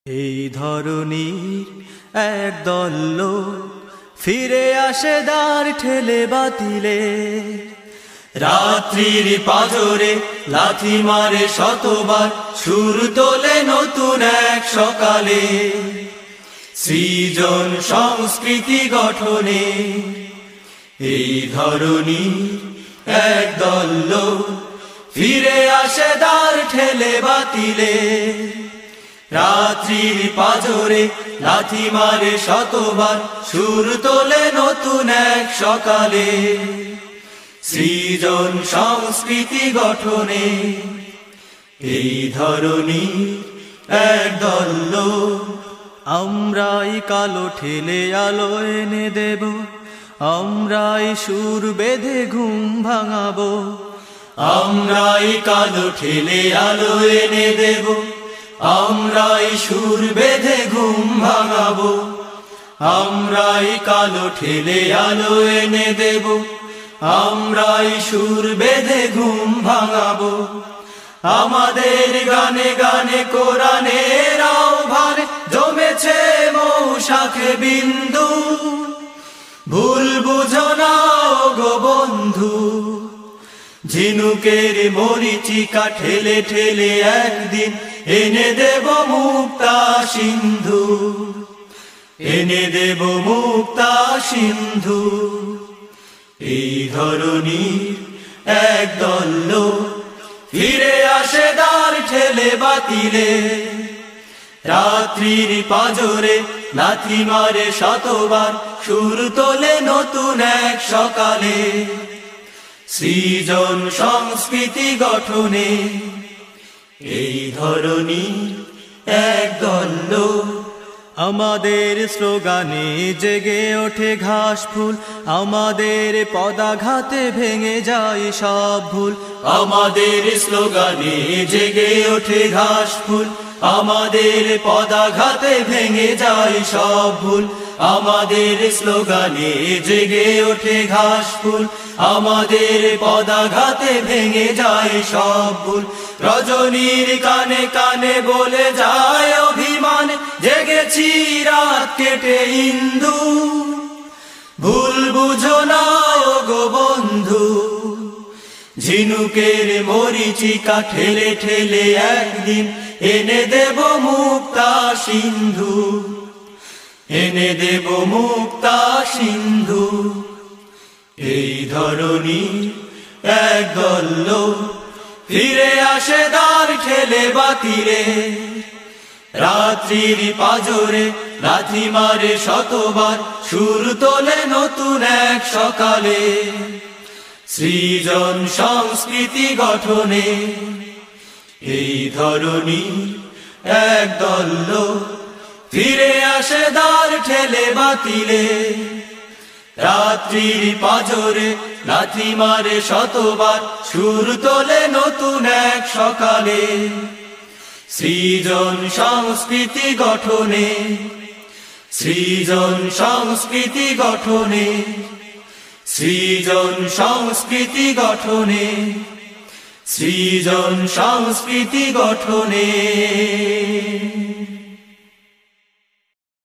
এই ধরনীর একদল লোক ফিরে আসে দ্বার ঠেলে বাতিলে, রাত্রির পাজরে লাথি মারে শতবার, সুর তোলে নতুন এক সকালে। সৃজন সংস্কৃতি গঠনে এই ধরনীর একদল লোক ফিরে আসে দ্বার ঠেলে বাতিলে, রাত্রির পাজরে লাথি মারে শতবার, সুর তোলে নতুন এক সকালে। সৃজন সংস্কৃতি গঠনে এই ধরনীর একদল লোক, আমরাই কালো ঠেলে আলো এনে দেব, আমরাই সুর বেঁধে ঘুম ভাঙাবো, আমরাই কালো ঠেলে আলো এনে দেব, আমরাই সুর বেঁধে ঘুম ভাঙাবো, আমরাই কালো ঠেলে আলো এনে দেব, আমরাই সুর বেঁধে ঘুম ভাঙাবো। আমাদের গানে গানে কোরআনের আহ্বান জমেছে মৌশাখে বিন্দু, ভুল বুঝো না গো বন্ধু, ঝিনুকের মরিচিকা ঠেলে ঠেলে একদিন এনে দেব মুক্তা সিন্ধু, এনে দেব মুক্তা সিন্ধু। এই ধরনীর একদল লোক ফিরে আসে দ্বার ঠেলে বাতিলে, রাত্রির পাজরে লাথি মারে শতবার, সুর তোলে নতুন এক সকালে। সৃজন সংস্কৃতি গঠনে এই ধরনীর একদল লোক, আমাদের স্লোগানে জেগে ওঠে ঘাস ফুল, আমাদের পদাঘাতে ভেঙে যায় সব ভুল। আমাদের স্লোগানে জেগে ওঠে ঘাস ফুল, আমাদের পদাঘাতে ভেঙে যায় সব ভুল। আমাদের স্লোগানে জেগে ওঠে ঘাস ফুল, আমাদের পদাঘাতে ভেঙে যায় সব ভুল। রজনীর কানে কানে বলে যায় অভিমান, জেগেছি রাত কেটে ইন্দু, ভুল বুঝো না গো বন্ধু, ঝিনুকের মরিচিকা ঠেলে ঠেলে একদিন এনে দেব মুক্তা সিন্ধু, এনে দেব মুক্তা সিন্ধু। এই ধরনীর একদল লোক ফিরে আসে দ্বার ঠেলে বাতিলে, রাত্রির পাজরে লাথি মারে শতবার, সুর তোলে নতুন এক সকালে। সৃজন সংস্কৃতি গঠনে এই ধরনীর একদল লোক ফিরে আসে দ্বার ঠেলে বাতিলে, রাত্রির পাজরে লাথি মারে শতবার, সুর তোলে নতুন এক সকালে। সৃজন সংস্কৃতি গঠনে সৃজন সংস্কৃতি গঠনে সৃজন সংস্কৃতি গঠনে সৃজন সংস্কৃতি গঠনে।